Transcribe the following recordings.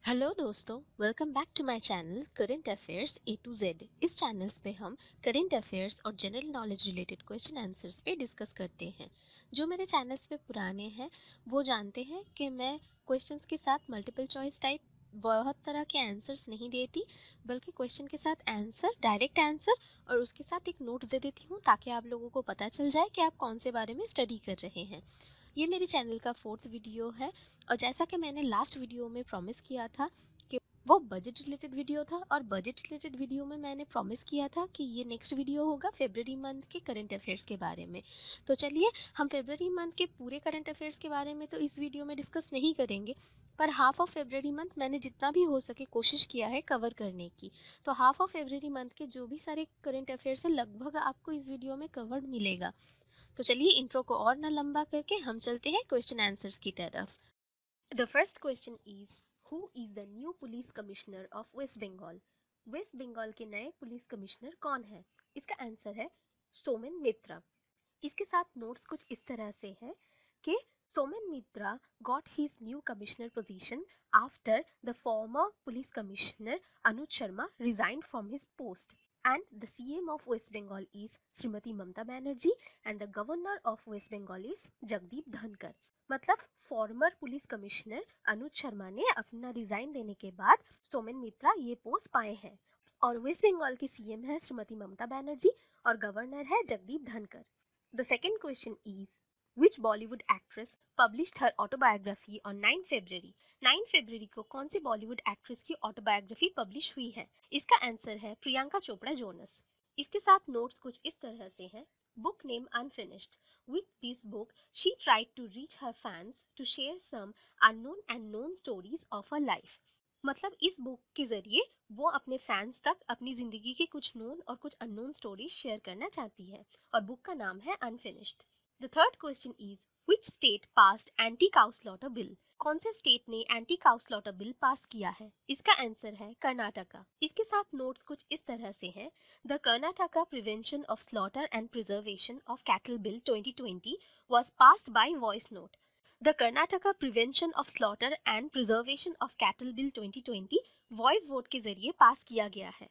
Hello दोस्तों, welcome back to my channel current affairs A to Z. इस channels पे हम करंट अफेयर्स और general knowledge related question answers पे discuss करते हैं। जो मेरे चैनल्स पे पुराने हैं वो जानते हैं कि मैं क्वेश्चंस के साथ मल्टीपल चॉइस टाइप बहुत तरह के आंसर्स नहीं देती, बल्कि क्वेश्चन के साथ आंसर, डायरेक्ट आंसर और उसके साथ एक नोट्स दे देती हूँ ताकि आप लोगों को पता चल जाए कि आप कौन से बारे में स्टडी कर रहे हैं। ये मेरे चैनल का 4th वीडियो है और जैसा कि मैंने लास्ट वीडियो में प्रॉमिस किया था कि वो बजट रिलेटेड वीडियो था, और बजट रिलेटेड वीडियो में मैंने प्रॉमिस किया था कि ये नेक्स्ट वीडियो होगा फरवरी मंथ के करंट अफेयर्स के बारे में। तो चलिए, हम फरवरी मंथ के पूरे करंट अफेयर्स के बारे में तो इस वीडियो में डिस्कस नहीं करेंगे, पर हाफ ऑफ फरवरी मंथ मैंने जितना भी हो सके कोशिश किया है कवर करने की। तो हाफ ऑफ फरवरी मंथ के जो भी सारे करंट अफेयर्स है लगभग आपको इस वीडियो में कवर्ड मिलेगा। तो चलिए, इंट्रो को और ना लंबा करके हम चलते हैं क्वेश्चन आंसर्स की तरफ। The first question is, who is the new police commissioner of West Bengal? West Bengal के नए पुलिस कमिश्नर कौन है? इसका आंसर है सोमेन मित्रा। इसके साथ नोट्स कुछ इस तरह से है कि सोमेन मित्रा got his new commissioner position after the former police commissioner Anuj Sharma resigned from his post. And the CM of West Bengal is Srimati Mamata Banerjee and the governor of West Bengal is Jagdeep Dhankar. मतलब farmer police commissioner Anuj Sharma ने अपना resign देने के बाद सोमेन मित्रा ये post पाए हैं, और वेस्ट बंगाल की सीएम है श्रीमती ममता बनर्जी और गवर्नर है जगदीप धनकर। The second question is, which Bollywood actress published her autobiography on 9 February? 9 फरवरी को कौन सी बॉलीवुड एक्ट्रेस की ऑटोबायोग्राफी पब्लिश हुई है? इसका आंसर है प्रियंका चोपड़ा जोनस। इसके साथ नोट्स कुछ इस तरह से हैं। Book name unfinished. With this book, she tried to reach her fans to share some unknown and known stories of her life. मतलब इस बुक के जरिए वो अपने फैंस तक अपनी जिंदगी की कुछ नोन और कुछ अननोन स्टोरीज शेयर करना चाहती है, और बुक का नाम है unfinished. The third question is, which state passed anti cow slaughter bill? कौन से स्टेट ने anti cow slaughter bill pass किया है? इसका आंसर है कर्नाटका। इसके साथ नोट्स कुछ इस तरह से हैं। The Karnataka prevention of slaughter and preservation of cattle bill 2020 was passed by voice note. The Karnataka Prevention of Slaughter and Preservation of Cattle Bill 2020 voice vote के जरिए पास किया गया है।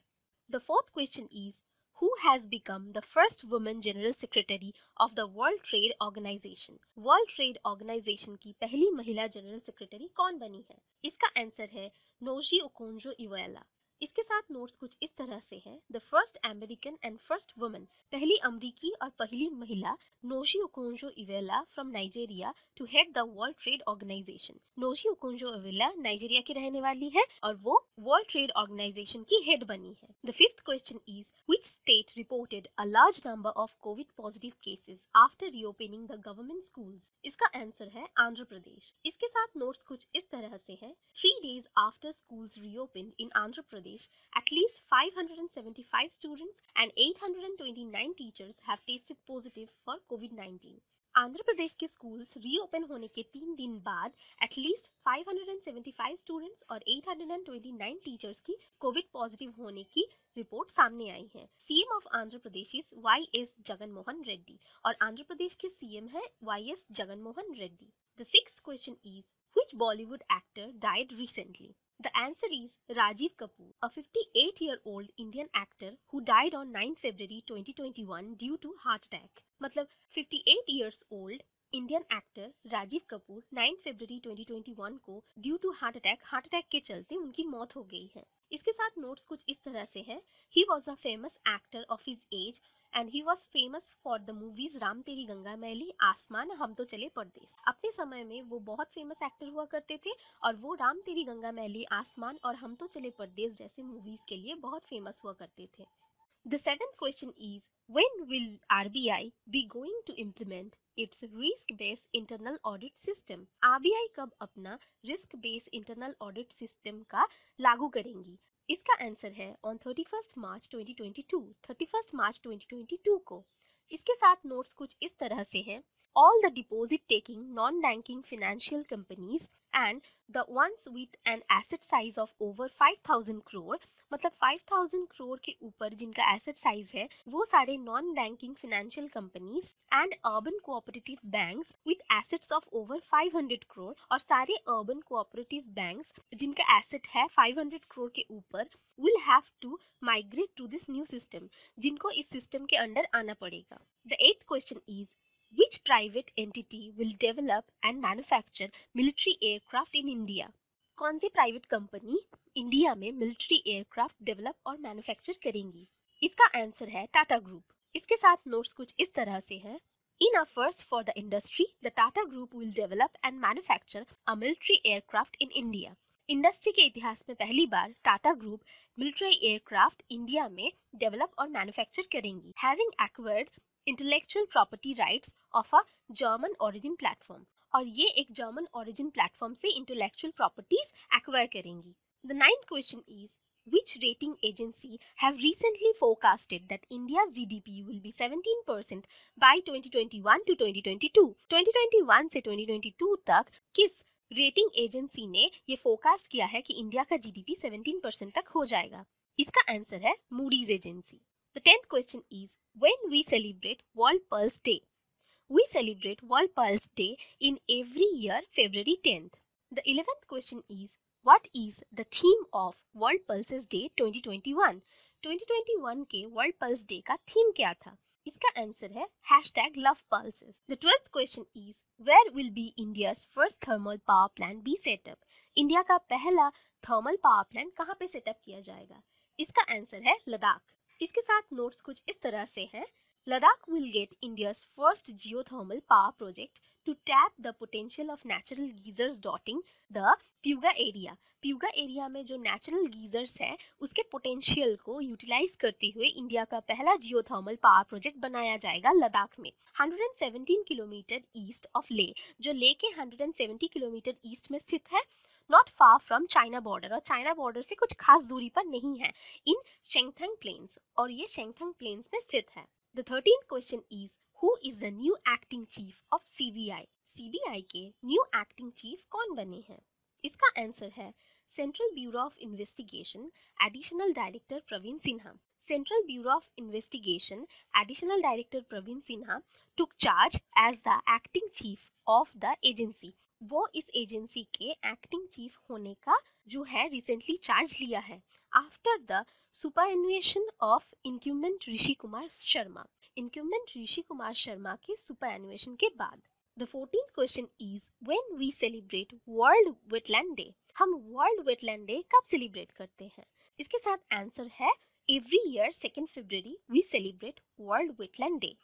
The fourth question is, who has become the first woman general secretary of the World Trade Organization? World Trade Organization की पहली महिला general secretary कौन बनी है? इसका आंसर है नोजी ओकोंजो इवेला। इसके साथ नोट्स कुछ इस तरह से हैं। The first American and first woman, पहली अमरीकी और पहली महिला Ngozi Okonjo Iweala from Nigeria to head the world trade organisation. Ngozi Okonjo Iweala Nigeria की रहने वाली है और वो वर्ल्ड ट्रेड ऑर्गेनाइजेशन की हेड बनी है। The fifth question is, which state reported a large number of covid positive cases after reopening the government schools? इसका आंसर है आंध्र प्रदेश। इसके साथ नोट्स कुछ इस तरह से हैं। 3 days after schools reopened in Andhra Pradesh, at least 575 students and 829 teachers have tested positive for COVID-19. Andhra Pradesh के स्कूल्स रीओपन होने के 3 दिन बाद एटलीस्ट 575 स्टूडेंट्स और 829 टीचर्स की कोविड पॉजिटिव होने की रिपोर्ट सामने आई है। CM of Andhra Pradesh is Y S Jagan Mohan Reddy, और आंध्र प्रदेश के सीएम है Y S Jagan Mohan Reddy. The sixth question is, which Bollywood actor died recently? The answer is Rajiv Kapoor, a 58-year-old Indian actor who died on 9 February 2021 due to heart attack. मतलब 58 years old Indian actor Rajiv Kapoor 9 फरवरी 2021 को due to heart attack के चलते उनकी मौत हो गई है। इसके साथ नोट्स कुछ इस तरह से हैं। He was a famous actor of his age and he was famous for the movies Ram तेरी गंगा मैली, आसमान, हम तो चले परदेस। अपने समय में वो बहुत फेमस एक्टर हुआ करते थे और वो राम तेरी गंगा मैली, आसमान और हम तो चले परदेस जैसे मूवीज के लिए बहुत फेमस हुआ करते थे। The seventh question is, when will RBI be going to implement its risk-based internal audit system? RBI कब अपना risk-based internal audit system का लागू करेंगी? इसका आंसर है on 31st March 2022, 31st March 2022 को। इसके साथ नोट्स कुछ इस तरह से हैं। all the deposit taking non-banking financial companies and the ones with an asset size of over 5000 crore, मतलब 5000 crore के ऊपर जिनका asset size है वो सारे non-banking financial companies and urban cooperative banks with assets of over 500 crore और सारे urban cooperative banks जिनका asset है 500 crore के ऊपर will have to migrate to this new system, जिनको इस system के अंडर आना पड़ेगा. The eighth question is which private entity will develop and manufacture military aircraft in India? कौन सी प्राइवेट कंपनी इंडिया में मिलिट्री एयरक्राफ्ट डेवलप और manufacture करेंगी? इसका आंसर है टाटा ग्रुप. इसके साथ नोट्स कुछ इस तरह से हैं. In a first for the industry, the Tata Group will develop and manufacture a military aircraft in India. Industry के इतिहास में पहली बार Tata group military aircraft India में डेवलप और मैन्युफैक्चर करेंगी. Having acquired intellectual property rights of a German origin platform, और ये एक जर्मन ओरिजिन प्लेटफॉर्म से इंटेलेक्चुअल प्रॉपर्टीज एक्वायर करेंगी. The ninth question is which rating agency have recently forecasted that India's GDP will be 17% by 2021 to 2022? 2021 से 2022 तक किस rating agency ने ये फोरकास्ट किया है कि इंडिया का जीडीपी 17% तक हो जाएगा? इसका आंसर है Moody's agency. The 10th question is when we celebrate World Pulse Day? We celebrate World Pulse Day in every year February 10th. The 11th question is what is the theme of World Pulses Day 2021? 2021 के World Pulse Day का theme क्या था? इसका answer है #LovePulses. The 12th question is where will be India's first thermal power plant be set up? India का पहला thermal power plant कहाँ पे सेटअप किया जाएगा? इसका आंसर है लद्दाख. इसके साथ नोट्स कुछ इस तरह से हैं. Ladakh will get India's first geothermal power project to tap the potential of natural geysers dotting the Puga area. Puga area में जो natural geysers है उसके पोटेंशियल को यूटिलाइज करते हुए इंडिया का पहला जियोथर्मल पावर प्रोजेक्ट बनाया जाएगा लद्दाख में 117 किलोमीटर ईस्ट ऑफ ले, जो ले के 170 किलोमीटर ईस्ट में स्थित है. Not far from China border, और चाइना बॉर्डर से कुछ खास दूरी पर नहीं है, इन शेंगथंग प्लेन्स, और ये शेंगथंग प्लेन्स में स्थित है. The 13th question is who is the new acting chief of CBI? CBI के new acting chief कौन बने हैं? इसका आंसर है Central Bureau of Investigation Additional Director Praveen Sinha. Central Bureau of Investigation Additional Director Praveen Sinha took charge as the acting chief of the agency. वो इस agency के acting chief होने का जो है रिसेंटली चार्ज लिया है after the superannuation of incumbent Rishi Kumar Sharma. Incumbent Rishi Kumar Sharma के सुपरएनुएशन के बाद. The 14th question is when we celebrate world wetland day? हम वर्ल्ड वेटलैंड डे कब सेलिब्रेट करते हैं? इसके साथ आंसर है every year 2 February we celebrate world wetland day.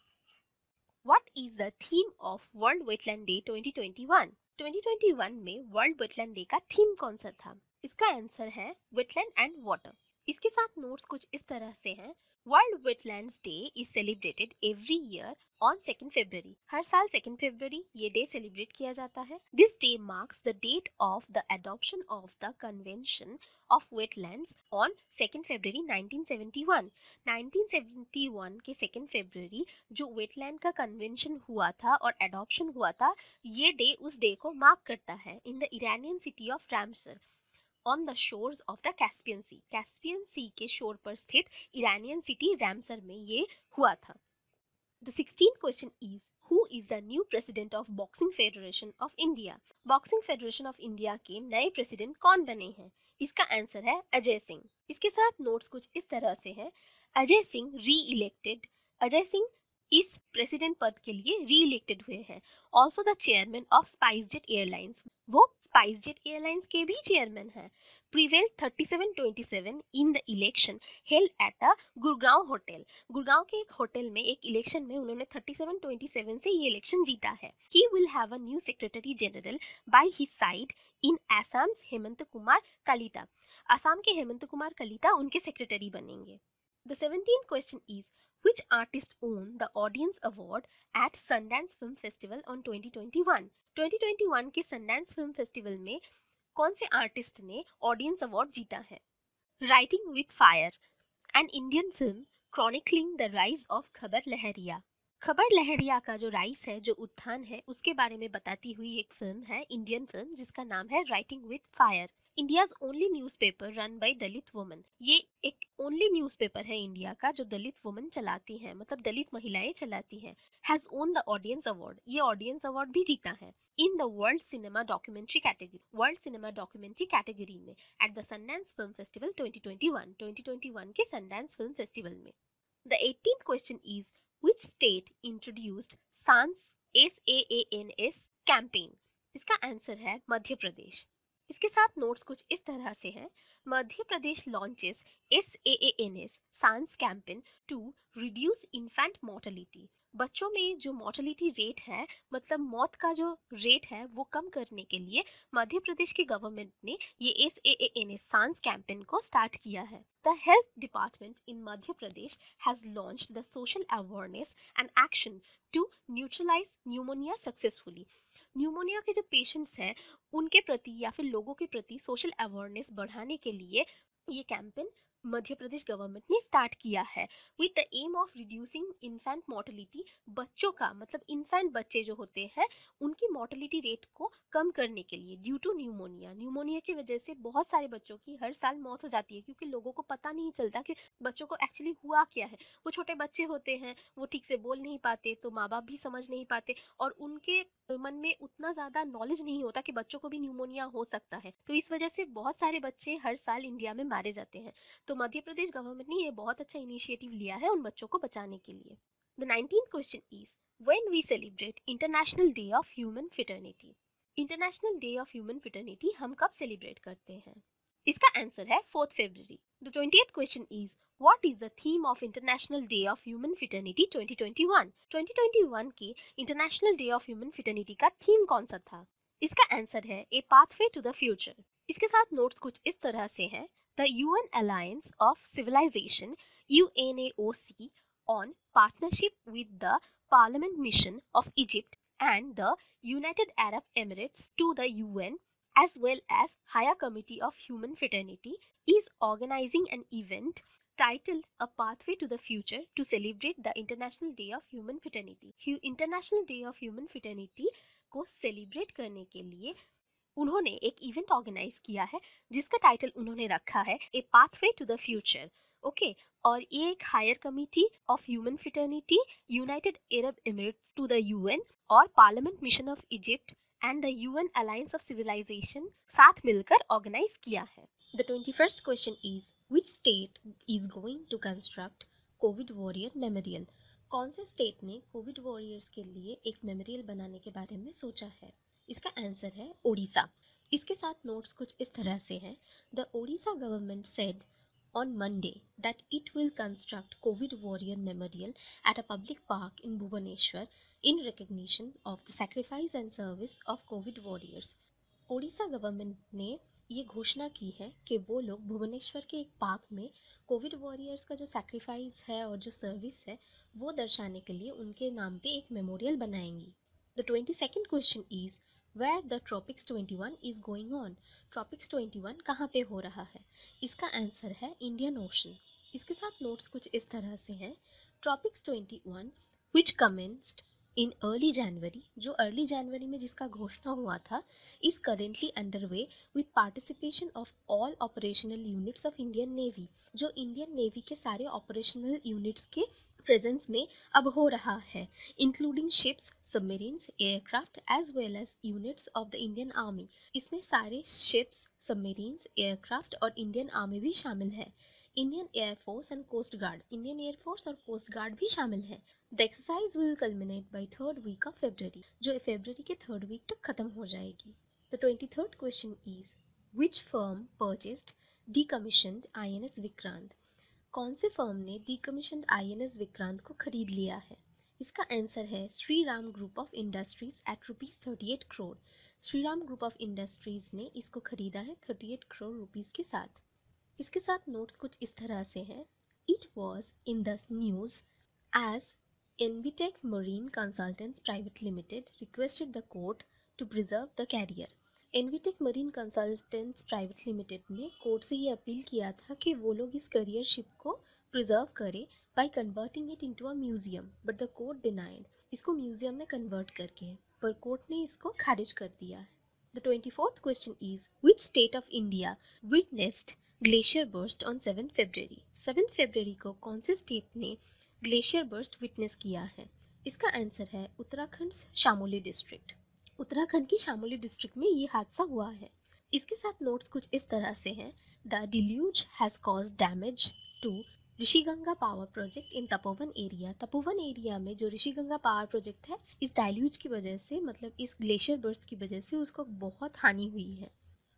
What is the theme of World Wetland Day 2021? 2021 में world wetland day का theme कौन सा था? इसका आंसर है वेटलैंड एंड वाटर. इसके साथ नोट्स कुछ इस तरह से हैं. World wetlands day is celebrated every year on 2 February. हर साल 2 फरवरी ये डे सेलिब्रेट किया जाता है. This day marks the date of the adoption of the convention of wetlands on 2 February 1971. 1971 के 2 फरवरी जो वेटलैंड का कन्वेंशन हुआ था और एडॉप्शन हुआ था, ये डे उस डे को मार्क करता है in the Iranian city of Ramsar on the shores of the Caspian Sea. Caspian Sea के शोर पर स्थित इरानियन सिटी रामसर में ये हुआ था. The 16th question is who is the new president of Boxing Federation of India? Boxing Federation of India के नए president कौन बने हैं? इसका आंसर है अजय सिंह. इसके साथ नोट्स कुछ इस तरह से हैं. अजय सिंह री इलेक्टेड. अजय सिंह इस प्रेसिडेंट पद के लिए री इलेक्टेड हुए हैं. Also the chairman of SpiceJet airlines. वो स्पाइसजेट एयरलाइंस के भी चेयरमैन हैं. prevailed 37-27 in the election held at a Gurgaon hotel. Gurgaon के एक होटल में एक इलेक्शन में उन्होंने 37-27 से ये इलेक्शन जीता है. He will have a new secretary general by his side in Assam's Hemant Kumar Kalita. Assam के हेमंत कुमार कलिता उनके सेक्रेटरी बनेंगे. The 17th question is which artist won the audience award at Sundance Film Festival on 2021? 2021 के Sundance Film Festival में कौन से artist ने audience award जीता है? Writing with fire, an Indian film chronicling the rise of खबर लहरिया. खबर लहरिया का जो राइस है, जो उत्थान है, उसके बारे में बताती हुई एक फिल्म है, इंडियन फिल्म, जिसका नाम है writing with fire. India's only newspaper run by Dalit woman. ये एक ओनली न्यूज़पेपर है इंडिया का जो दलित वुमन चलाती हैं, मतलब दलित महिलाएं चलाती हैं। Has won the audience award, ये ऑडियंस अवार्ड भी जीता है in the world cinema documentary category में at the Sundance film festival 2021 के सनडांस फिल्म फेस्टिवल में। The 18th question is, which state introduced SAANS campaign? इसका आंसर है मध्य प्रदेश। इसके साथ नोट्स कुछ इस तरह से हैं। Madhya Pradesh launches SAANS Saans campaign to reduce infant mortality. बच्चों में जो मोर्टेलिटी रेट है, मतलब मौत का जो रेट है, वो कम करने के लिए मध्य प्रदेश की गवर्नमेंट ने ये SAANS सांस कैंपेन को स्टार्ट किया है। The health department in Madhya Pradesh has launched the social awareness and action to neutralize pneumonia successfully. Pneumonia के जो पेशेंट्स हैं उनके प्रति या फिर लोगों के प्रति सोशल अवेयरनेस बढ़ाने के लिए ये कैंपेन मध्य प्रदेश गवर्नमेंट ने स्टार्ट किया है with the aim of reducing infant mortality. बच्चों का मतलब इन्फेंट बच्चे जो होते हैं उनकी मोर्टेलिटी रेट को कम करने के लिए ड्यू टू न्यूमोनिया। न्यूमोनिया की वजह से बहुत सारे बच्चों की हर साल मौत हो जाती है क्योंकि लोगों को पता नहीं चलता कि बच्चों को एक्चुअली हुआ क्या है। वो छोटे बच्चे होते हैं, वो ठीक से बोल नहीं पाते, तो माँ बाप भी समझ नहीं पाते और उनके मन में उतना ज़्यादा नॉलेज नहीं होता कि बच्चों को भी न्यूमोनिया हो सकता है। तो इस वजह से बहुत सारे बच्चे हर साल इंडिया में मारे जाते हैं। तो मध्य प्रदेश गवर्नमेंट ने ये बहुत अच्छा इनिशिएटिव लिया है उन बच्चों को बचाने के लिए। The 19th question is, when we celebrate international day of human fraternity. International day of human fraternity हम कब सेलिब्रेट करते हैं? इसका आंसर है 4 फरवरी। The 20th question is, What is the theme of International Day of Human Fraternity 2021? 2021 के International Day of Human Fraternity का theme कौन सा था? इसका आंसर है A Pathway to the Future। इसके साथ नोट्स कुछ इस तरह से हैं। The UN Alliance of Civilization UNAOC on partnership with the Parliament Mission of Egypt and the United Arab Emirates to the UN as well as Higher Committee of Human Fraternity is organizing an event titled A Pathway to the Future to celebrate the International Day of Human Fraternity। International day of human fraternity को celebrate करने के लिए उन्होंने एक event organise किया है जिसका title उन्होंने रखा है a pathway to the future. Okay, और ये एक higher committee of human fraternity, United Arab Emirates to the UN और parliament mission of Egypt and the UN alliance of civilization साथ मिलकर ऑर्गेनाइज किया है। The 21st question is, which state is going to construct covid warrior memorial. कौन से state ने Covid warriors के लिए एक मेमोरियल बनाने के बारे में सोचा है? इसका आंसर है ओडिशा। इसके साथ नोट्स कुछ इस तरह से हैं। The Odisha government said on Monday that it will construct COVID warrior memorial at a public park in Bhubaneswar in recognition of the sacrifice and service of COVID warriors। Odisha government ने ये घोषणा की है कि वो लोग भुवनेश्वर के एक पार्क में कोविड वॉरियर्स का जो सैक्रिफाइस है और जो सर्विस है वो दर्शाने के लिए उनके नाम पे एक मेमोरियल बनाएंगी। The 22nd question is, where the tropics 21 is going on. Tropics 21 कहाँ पे हो रहा है? इसका आंसर है इंडियन ओशन। इसके साथ नोट्स कुछ इस तरह से हैं। Tropics 21 which commenced in early January, जो अर्ली जनवरी में जिसका घोषणा हुआ था, is currently underway with participation of all operational units of Indian Navy। जो इंडियन नेवी के सारे ऑपरेशनल यूनिट्स के प्रेजेंस में अब हो रहा है, including ships, submarines, aircraft as well as units of the Indian army. इसमें सारे शिप्स, सबमरीन्स, एयरक्राफ्ट और इंडियन आर्मी भी शामिल है। Indian air force and coast guard, Indian air force और कोस्ट गार्ड भी शामिल है। The exercise will culminate by 3rd week of फरवरी, जो फरवरी के 3rd वीक तक खत्म हो जाएगी। The 23rd question is, which firm purchased decommissioned INS Vikrant. कौन से फर्म ने डीकमीशन्ड INS विक्रांत को खरीद लिया है? इसका आंसर है Shri Ram group of industries at ₹38 crore. Shri Ram group of industries ने इसको खरीदा है 38 करोड़ रुपीस के साथ। इसके साथ नोट्स कुछ इस तरह से हैं। It was in the news as Envitech marine consultants private limited requested the court to preserve the carrier. Envitech marine consultants private limited ने कोर्ट से ये अपील किया था कि वो लोग इस करियर शिप को प्रिजर्व करे by converting it into a museum, but the court denied. इसको म्यूजियम में कन्वर्ट करके, पर कोर्ट ने इसको खारिज कर दिया है। The 24th question is, which state of India witnessed glacier burst on 7th February? 7th February को कौन से स्टेट ने ग्लेशियर बर्स्ट विटनेस किया है? इसका आंसर है उत्तराखंड शामोली डिस्ट्रिक्ट। उत्तराखंड की शामोली डिस्ट्रिक्ट में ये हादसा हुआ है। इसके साथ नोट्स कुछ इस तरह से हैं। The deluge has caused damage to Rishiganga power project in Tapovan area. Tapovan area में जो ऋषिगंगा पावर प्रोजेक्ट है, इस डाइल्यूज की वजह से, मतलब इस ग्लेशियर बर्स्ट की वजह से उसको बहुत हानि हुई है।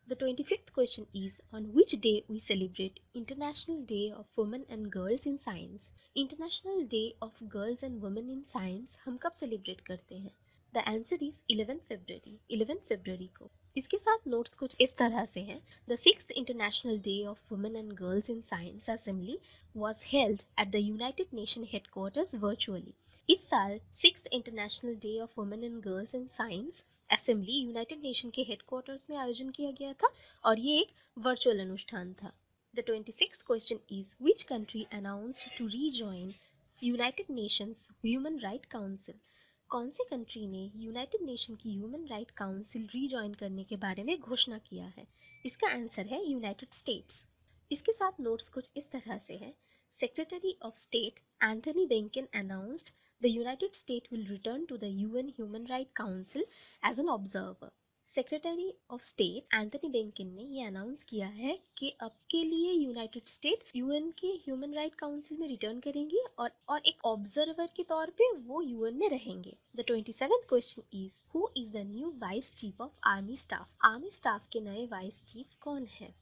The 25th question is, on which day we celebrate International Day of Women and Girls in Science? International Day of Girls and Women in Science हम कब सेलिब्रेट करते हैं? The answer is 11th February, 11th February को। इसके साथ notes कुछ इस तरह से हैं। The 6th International Day of Women and Girls in Science Assembly was held at the United Nations headquarters virtually. इस साल 6th International Day of Women and Girls in Science assembly United nation के headquarters में आयोजन किया गया था और ये एक वर्चुअल अनुष्ठान था। The 26th question is, which country announced to rejoin United Nations human right council? कौन सी कंट्री ने यूनाइटेड नेशन की ह्यूमन राइट काउंसिल रीजॉइन करने के बारे में घोषणा किया है? इसका आंसर है यूनाइटेड स्टेट्स। इसके साथ नोट्स कुछ इस तरह से हैं। Secretary of state Anthony Blinken announced the United States will return to the UN Human Rights Council as an observer. Secretary of state Anthony Blinken ने ये अनाउंस किया है कि अब के लिए यूनाइटेड स्टेट यूएन के ह्यूमन राइट काउंसिल में रिटर्न करेंगी और एक ऑब्जर्वर के तौर पे वो यूएन में रहेंगे। The 27th question is, who is the new vice chief of army staff? Army staff के नए वाइस चीफ कौन है?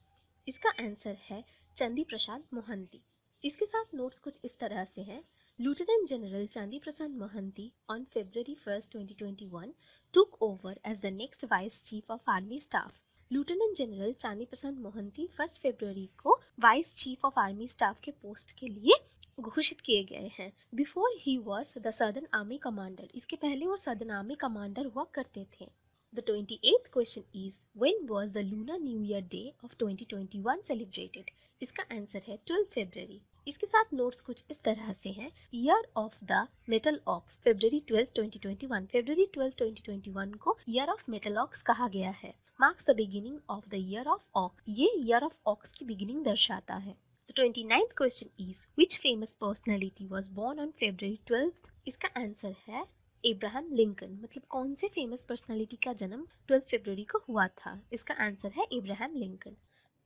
इसका आंसर है चंदी प्रसाद मोहंती। इसके साथ नोट्स कुछ इस तरह से हैं। Lieutenant General Chandi Prasad Mohanty on February 1st, 2021 took over as the next Vice Chief of Army Staff. Lieutenant General Chandi Prasad Mohanty 1 फरवरी को Vice Chief of Army Staff के पोस्ट के लिए घोषित किए गए हैं। Before he was the Southern Army Commander. इसके पहले वो Southern Army Commander हुआ करते थे। The 28th question is, when was the Lunar New Year Day of 2021 celebrated? इसका आंसर है 12 फरवरी। इसके साथ नोट्स कुछ इस तरह से हैं। Year of the metal ox, फरवरी 12, 2021। फरवरी 12, 2021 को ईयर ऑफ मेटल ऑक्स कहा गया है। Marks the beginning of the year of aux, ये ईयर ऑफ ऑक्स की बिगिनिंग दर्शाता है। The 29th question is, which famous personality was born on February 12th? इसका आंसर है एब्राहम लिंकन। मतलब कौन से फेमस पर्सनालिटी का जन्म 12 फरवरी को हुआ था? इसका आंसर है Abraham Lincoln.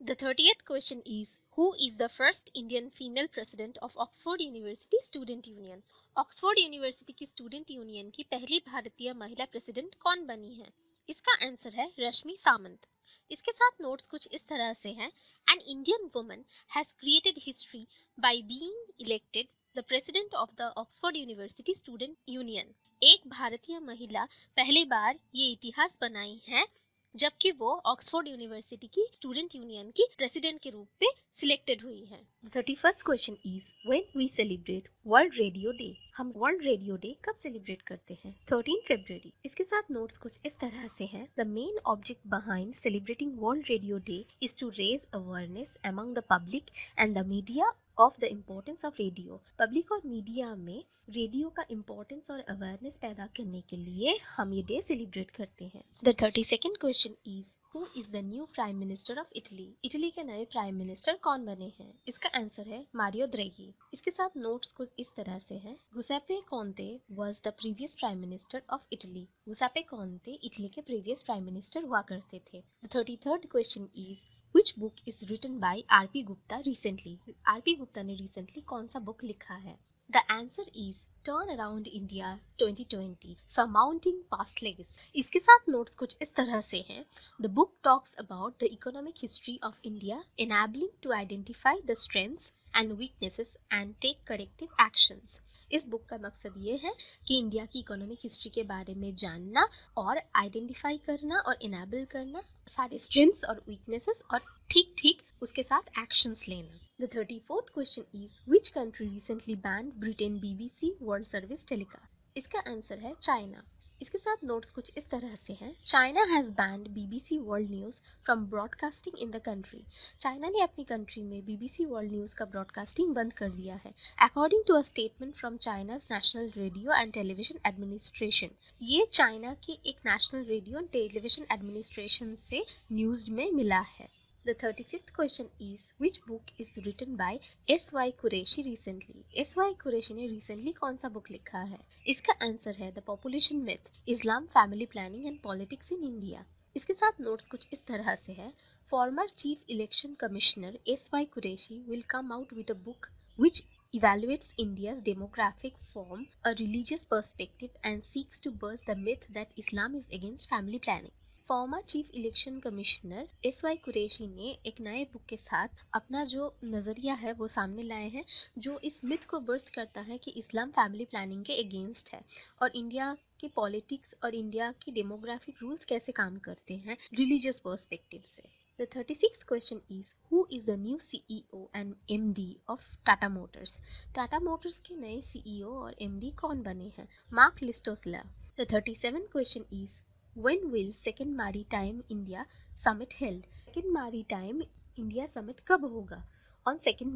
The 30th question is, who is the first Indian female president of Oxford University Student Union? Oxford University की स्टूडेंट यूनियन की पहली भारतीय महिला प्रेसिडेंट कौन बनी है? इसका आंसर है रश्मि सामंत। इसके साथ नोट्स कुछ इस तरह से हैं। An Indian woman has created history by being elected the president of the Oxford University Student Union. एक भारतीय महिला पहली बार ये इतिहास बनाई है जबकि वो ऑक्सफोर्ड यूनिवर्सिटी की स्टूडेंट यूनियन की प्रेसिडेंट के रूप में सिलेक्टेड हुई है। 31st question is, when we celebrate world radio day? हम वर्ल्ड रेडियो डे कब सेलिब्रेट करते हैं? 13 फरवरी। इसके साथ नोट्स कुछ इस तरह से हैं। The main object behind celebrating world radio day is to raise awareness among the public and the media of the importance of radio. Public और मीडिया में रेडियो का इम्पोर्टेंस और अवेयरनेस पैदा करने के लिए हम ये डे सेलिब्रेट करते हैं। The 32nd question is, who is the new prime minister of Italy? Italy के नए प्राइम मिनिस्टर कौन बने हैं? इसका आंसर है मारियो द्रेगी। इसके साथ नोट्स कुछ इस तरह से हैं। Giuseppe Conte was the previous prime minister of Italy. Giuseppe Conte Italy के प्रीवियस प्राइम मिनिस्टर हुआ करते थे। The 33rd question is, Which book is written by R.P. Gupta recently? R.P. Gupta ने recently कौन सा book लिखा है? The answer is Turn Around India 2020 Surmounting Past Legacy. इसके साथ नोट्स कुछ इस तरह से हैं। The book talks about the economic history of India, enabling to identify the strengths and weaknesses and take corrective actions. इस बुक का मकसद ये है कि इंडिया की इकोनॉमिक हिस्ट्री के बारे में जानना और आइडेंटिफाई करना और इनेबल करना सारे स्ट्रेंथ्स और वीकनेसेस और ठीक उसके साथ एक्शंस लेना। The 34th question is, which country recently banned Britain BBC World Service Telecast? इसका आंसर है चाइना। इसके साथ नोट्स कुछ इस तरह से हैं। China has banned BBC world news from broadcasting in the country. China ने अपनी कंट्री में BBC वर्ल्ड न्यूज़ का ब्रॉडकास्टिंग बंद कर दिया है, according to a statement from China's national radio and television administration. ये चाइना के एक national radio and television administration से न्यूज़ में मिला है। The 35th question is, which book is written by S.Y. Qureshi recently? S.Y. Qureshi ने recently कौन सा book लिखा है? इसका आंसर है The Population Myth, Islam, Family Planning and Politics in India। इसके साथ नोट्स कुछ इस तरह से है। Former Chief Election Commissioner S.Y. Qureshi will come out with a book which evaluates India's demographic from a religious perspective and seeks to burst the myth that Islam is against family planning। Former chief election commissioner S Y. Quraishi ने एक नए book के साथ अपना जो नज़रिया है वो सामने लाए हैं, जो इस मिथ को बर्स्ट करता है कि इस्लाम फैमिली प्लानिंग के अगेंस्ट है और इंडिया के पॉलिटिक्स और इंडिया की डेमोग्राफिक रूल्स कैसे काम करते हैं रिलीजियस पर्सपेक्टिव से। The 36th question is, who is the new CEO and MD of Tata Motors? Tata Motors के नए CEO और MD कौन बने हैं? Mark लिस्टोस्ला। The 37th question is, when will second Maritime India Summit held? Second Maritime India Summit कब होगा? On 2nd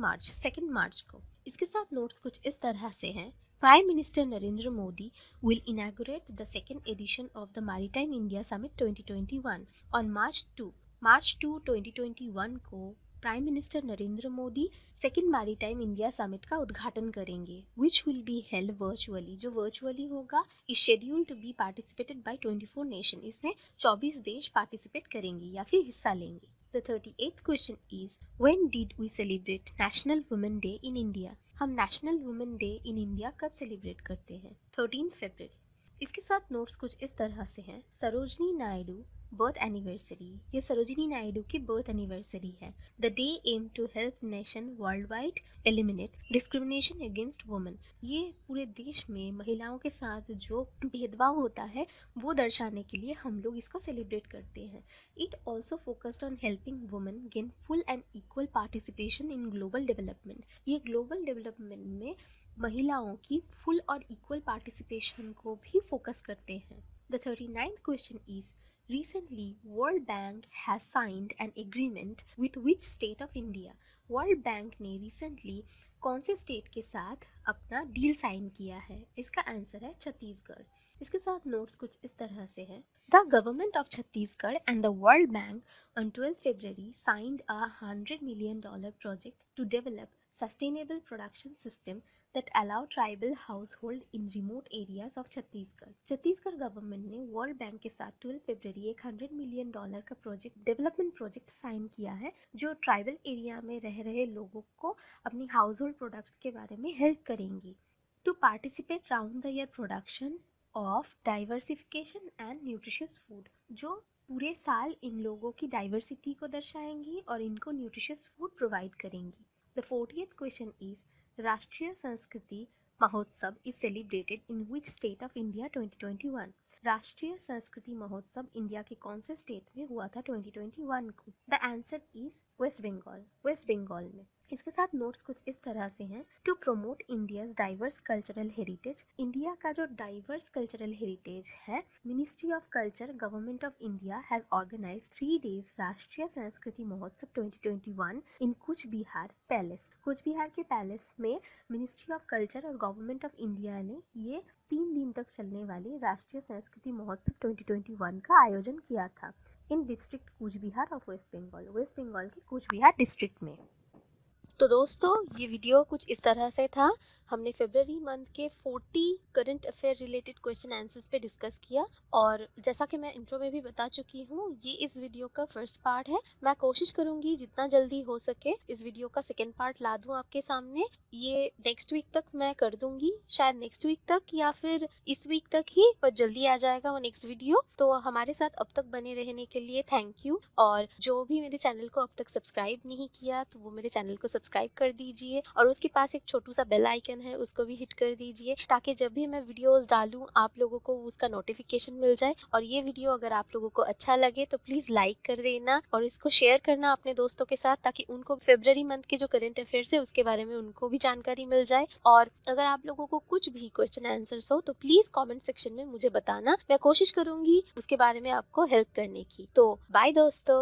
March को। इसके साथ नोट्स कुछ इस तरह से हैं। Prime Minister Narendra Modi will inaugurate the second edition of the Maritime India Summit 2021 on March 2, 2021 को prime minister Narendra Modi second maritime India summit का उद्घाटन करेंगे, which will be held virtually, जो वर्चुअली होगा, is scheduled to be participated by 24 nation. इसमें 24 देश participate करेंगे या फिर हिस्सा लेंगे। The 38th question is, when did we celebrate National Women Day in India? हम national women day in India कब सेलिब्रेट करते हैं? 13 फरवरी। इसके साथ नोट्स कुछ इस तरह से हैं। सरोजनी नायडू बर्थ एनिवर्सरी, ये सरोजिनी नायडू की बर्थ एनिवर्सरी है। The day aim to help nation worldwide eliminate discrimination against women, ये पूरे देश में महिलाओं के साथ जो भेदभाव होता है वो दर्शाने के लिए हम लोग इसको सेलिब्रेट करते हैं। It also focused on helping women gain full and equal participation in global development. ये ग्लोबल डेवलपमेंट में महिलाओं की फुल और इक्वल पार्टिसिपेशन को भी फोकस करते हैं। The 39th question is, recently World Bank has signed an agreement with which state of India? World Bank ने recently कौन से स्टेट के साथ अपना डील साइन किया है? इसका आंसर है छत्तीसगढ़। इसके साथ नोट्स कुछ इस तरह से हैं। The government of Chhattisgarh and the World Bank on 12 February signed a $100 million project to develop sustainable production system that allow tribal household in remote areas of Chhattisgarh. Chhattisgarh government ने वर्ल्ड बैंक के साथ 12 फरवरी एक $100 million का project development project sign किया है, जो tribal area में रह रहे लोगों को अपनी हाउस होल्ड प्रोडक्ट्स के बारे में हेल्प करेंगी। To participate round the year production of diversification and nutritious food, जो पूरे साल इन लोगों की डाइवर्सिटी को दर्शाएंगी और इनको न्यूट्रिशियस फूड प्रोवाइड करेंगी। The 40th question is, राष्ट्रीय संस्कृति महोत्सव is celebrated in which state of India 2021? राष्ट्रीय संस्कृति महोत्सव इंडिया के कौन से स्टेट में हुआ था 2021 को? The answer is West Bengal, West Bengal में। इसके साथ नोट्स कुछ इस तरह से हैं। To promote India's diverse cultural heritage, India का जो डाइवर्स कल्चरल हेरिटेज है, ministry of culture government of India has organised 3 days Rashtriya Sanskriti Mahotsav 2021 in Cooch Behar palace. Cooch Behar के पैलेस में मिनिस्ट्री ऑफ कल्चर और गवर्नमेंट ऑफ इंडिया ने ये 3 दिन तक चलने वाले राष्ट्रीय संस्कृति महोत्सव 2021 का आयोजन किया था in district Cooch Behar of West Bengal, West Bengal के कूच बिहार डिस्ट्रिक्ट में। तो दोस्तों, ये वीडियो कुछ इस तरह से था। हमने फरवरी मंथ के 40 current affair related question answers पे डिस्कस किया, और जैसा कि मैं इंट्रो में भी बता चुकी हूँ, ये इस वीडियो का फर्स्ट पार्ट है। मैं कोशिश करूंगी जितना जल्दी हो सके इस वीडियो का सेकेंड पार्ट ला दूं आपके सामने। ये नेक्स्ट वीक तक मैं कर दूंगी, शायद नेक्स्ट वीक तक या फिर इस वीक तक ही, पर जल्दी आ जाएगा वो नेक्स्ट वीडियो। तो हमारे साथ अब तक बने रहने के लिए थैंक यू, और जो भी मेरे चैनल को अब तक सब्सक्राइब नहीं किया तो वो मेरे चैनल को सब्सक्राइब कर दीजिए और उसके पास एक छोटू सा बेल आइकन है, उसको भी हिट कर दीजिए ताकि जब भी मैं वीडियोस डालूं आप लोगों को उसका नोटिफिकेशन मिल जाए। और ये वीडियो अगर आप लोगों को अच्छा लगे तो प्लीज लाइक कर देना और इसको शेयर करना अपने दोस्तों के साथ ताकि उनको फरवरी मंथ के जो करंट अफेयर्स है उसके बारे में उनको भी जानकारी मिल जाए। और अगर आप लोगों को कुछ भी क्वेश्चन आंसर्स हो तो प्लीज कमेंट सेक्शन में मुझे बताना, मैं कोशिश करूंगी उसके बारे में आपको हेल्प करने की। तो बाय दोस्तों।